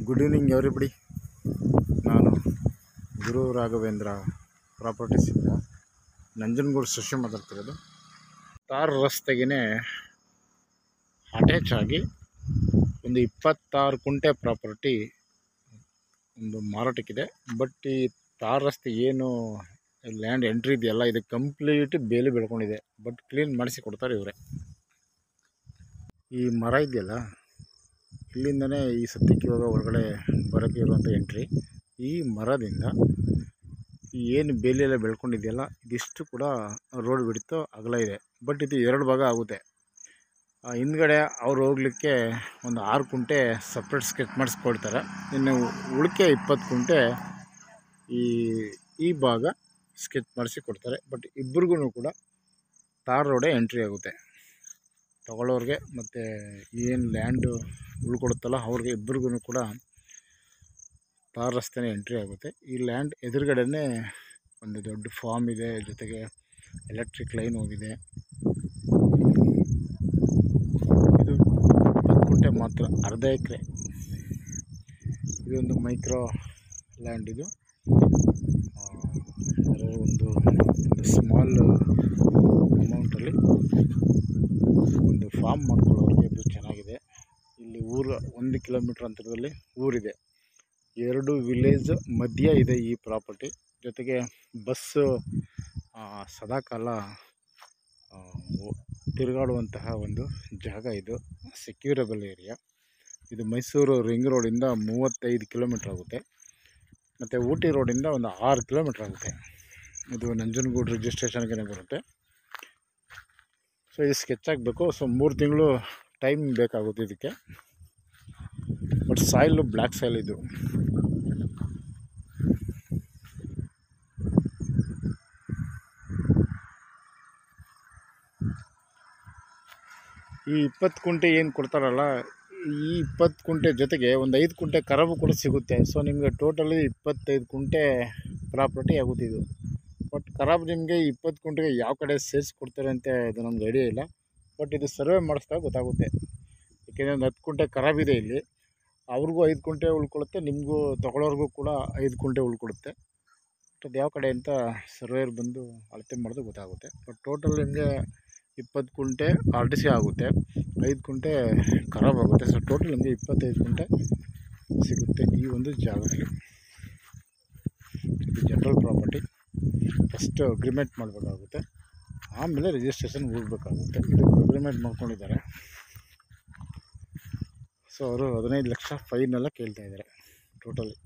Good evening everybody. ನಾನು ಗುರು ರಾಘವೇಂದ್ರ ಪ್ರಾಪರ್ಟೀಸಿಂದ ನಂಜನಗೂಡು ಶಶಿ ಮಾತಾಡ್ತಿರೋದು. ತಾರ್ ರಸ್ತೆಗೇ attach ಆಗಿ ಒಂದು 26 ಕುಂಟೆ ಪ್ರಾಪರ್ಟಿ ಒಂದು ಮಾರಾಟಕ್ಕಿದೆ. ಬಟ್ ಈ ತಾರ್ ರಸ್ತೆ ಏನು ಲ್ಯಾಂಡ್ ಎಂಟ್ರಿ ಇದೆಯಲ್ಲ, ಇದು ಕಂಪ್ಲೀಟ್ ಬೇಲಿ ಬೆಳ್ಕೊಂಡಿದೆ. ಬಟ್ ಕ್ಲೀನ್ ಮಾಡಿಸಿ ಕೊಡ್ತಾರೆ ಇವರೇ. ಈ ಮರ ಇದೆಯಲ್ಲ, ಇಲ್ಲಿಂದನೇ ಈ ಸದ್ಯಕ್ಕೆ ಇವಾಗ ಹೊರಗಡೆ ಬರೋಕ್ಕೆ ಇರುವಂಥ ಎಂಟ್ರಿ. ಈ ಮರದಿಂದ ಏನು ಬೇಲಿಯೆಲ್ಲ ಬೆಳ್ಕೊಂಡಿದೆಯಲ್ಲ, ಇದಿಷ್ಟು ಕೂಡ ರೋಡ್ ಬಿಡ್ತು ಅಗಲ ಇದೆ. ಬಟ್ ಇದು 2 ಭಾಗ ಆಗುತ್ತೆ. ಹಿಂದ್ಗಡೆ ಅವ್ರು ಹೋಗ್ಲಿಕ್ಕೆ ಒಂದು 6 ಕುಂಟೆ ಸಪ್ರೇಟ್ ಸ್ಕೆಚ್ ಮಾಡಿಸ್ಕೊಡ್ತಾರೆ. ಇನ್ನು ಉಳಿಕೆ 20 ಕುಂಟೆ ಈ ಭಾಗ ಸ್ಕೆಚ್ ಮಾಡಿಸಿ ಕೊಡ್ತಾರೆ. ಬಟ್ ಇಬ್ಬರಿಗೂ ಕೂಡ ತಾರ್ ರೋಡೇ ಎಂಟ್ರಿ ಆಗುತ್ತೆ. ತಗೊಳ್ಳೋರಿಗೆ ಮತ್ತು ಏನು ಲ್ಯಾಂಡು ಉಳ್ಕೊಡುತ್ತಲ್ಲ ಅವ್ರಿಗೆ ಇಬ್ಬರಿಗೂ ಕೂಡ ತಾರ್ ರಸ್ತೆನೇ ಎಂಟ್ರಿ ಆಗುತ್ತೆ. ಈ ಲ್ಯಾಂಡ್ ಎದುರುಗಡೆನೇ ಒಂದು ದೊಡ್ಡ ಫಾರ್ಮ್ ಇದೆ, ಜೊತೆಗೆ ಎಲೆಕ್ಟ್ರಿಕ್ ಲೈನ್ ಹೋಗಿದೆ. ಇದು 10 ಕುಂಟೆ ಮಾತ್ರ, ಅರ್ಧ ಎಕರೆ. ಇದೊಂದು ಮೈಕ್ರೋ ಲ್ಯಾಂಡ್. ಇದು ಒಂದು ಸ್ಮಾಲ್ ಅಮೌಂಟಲ್ಲಿ ಒಂದು ಫಾರ್ಮ್ ಮಾಡ್ಕೊಳ್ಳೋರಿಗೆ ಇದು ಚೆನ್ನಾಗಿದೆ. ಇಲ್ಲಿ ಊರು 1 ಕಿಲೋಮೀಟ್ರ್ ಅಂತರದಲ್ಲಿ ಊರಿದೆ. 2 ವಿಲೇಜ್ ಮಧ್ಯ ಇದೆ ಈ ಪ್ರಾಪರ್ಟಿ. ಜೊತೆಗೆ ಬಸ್ಸು ಸದಾಕಾಲ ತಿರುಗಾಡುವಂತಹ ಒಂದು ಜಾಗ. ಇದು ಸೆಕ್ಯೂರಬಲ್ ಏರಿಯಾ. ಇದು ಮೈಸೂರು ರಿಂಗ್ ರೋಡಿಂದ 35 ಕಿಲೋಮೀಟ್ರ್ ಆಗುತ್ತೆ. ಮತ್ತು ಊಟಿ ರೋಡಿಂದ ಒಂದು 6 ಕಿಲೋಮೀಟ್ರ್ ಆಗುತ್ತೆ. ಇದು ನಂಜನಗೂಡು ರಿಜಿಸ್ಟ್ರೇಷನ್ಗೆ ಬರುತ್ತೆ. ಸೊ ಇದು ಸ್ಕೆಚ್ ಆಗಬೇಕು. ಸೊ 3 ತಿಂಗಳು ಟೈಮ್ ಬೇಕಾಗುತ್ತೆ ಇದಕ್ಕೆ. ಬಟ್ ಸಾಯಿಲು ಬ್ಲ್ಯಾಕ್ ಸಾಯಿಲ್ ಇದು. ಈ 20 ಕುಂಟೆ ಏನು ಕೊಡ್ತಾರಲ್ಲ, ಈ 20 ಕುಂಟೆ ಜೊತೆಗೆ ಒಂದು 5 ಕುಂಟೆ ಖರಾಬು ಕೂಡ ಸಿಗುತ್ತೆ. ಸೊ ನಿಮಗೆ ಟೋಟಲಿ 25 ಕುಂಟೆ ಪ್ರಾಪರ್ಟಿ ಆಗುತ್ತೆ ಇದು. ಬಟ್ ಖರಾಬು ನಿಮಗೆ 20 ಕುಂಟೆಗೆ ಯಾವ ಕಡೆ ಸೇರಿಸ್ಕೊಡ್ತಾರೆ ಅಂತ ಇದು ನಮ್ಗೆ ಐಡಿಯಾ ಇಲ್ಲ. ಬಟ್ ಇದು ಸರ್ವೆ ಮಾಡಿಸ್ದಾಗ ಗೊತ್ತಾಗುತ್ತೆ. ಏಕೆಂದರೆ ಒಂದು 10 ಕುಂಟೆ ಖರಾಬಿದೆ ಇಲ್ಲಿ, ಅವ್ರಿಗೂ 5 ಕುಂಟೆ ಉಳ್ಕೊಳುತ್ತೆ, ನಿಮಗೂ ತಗೊಳ್ಳೋರ್ಗೂ ಕೂಡ 5 ಕುಂಟೆ ಉಳ್ಕೊಳುತ್ತೆ. ಬಟ್ ಅದು ಯಾವ ಕಡೆ ಅಂತ ಸರ್ವೇಯರ್ ಬಂದು ಅಳತೆ ಮಾಡಿದ್ರೆ ಗೊತ್ತಾಗುತ್ತೆ. ಬಟ್ ಟೋಟಲ್ ನಿಮಗೆ 20 ಕುಂಟೆ RTC ಆಗುತ್ತೆ, 5 ಕುಂಟೆ ಖರಾಬ್ ಆಗುತ್ತೆ. ಸೊ ಟೋಟಲ್ ನಿಮಗೆ 25 ಕುಂಟೆ ಸಿಗುತ್ತೆ ಈ ಒಂದು ಜಾಗದಲ್ಲಿ. ಇದು ಜನರಲ್ ಪ್ರಾಪರ್ಟಿ. ಫಸ್ಟ್ ಅಗ್ರಿಮೆಂಟ್ ಮಾಡಬೇಕಾಗುತ್ತೆ, ಆಮೇಲೆ ರಿಜಿಸ್ಟ್ರೇಷನ್ ಹೋಗಬೇಕಾಗುತ್ತೆ. ಇದು ಅಗ್ರಿಮೆಂಟ್ ಮಾಡ್ಕೊಂಡಿದ್ದಾರೆ. ಸೊ ಅವರು 15 ಲಕ್ಷ ಫೈನೆಲ್ಲ ಕೇಳ್ತಾಯಿದ್ದಾರೆ ಟೋಟಲಿ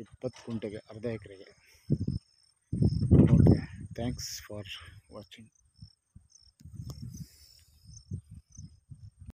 20 ಕುಂಟೆಗೆ, ಅರ್ಧ ಎಕರೆಗೆ. Okay, thanks for watching.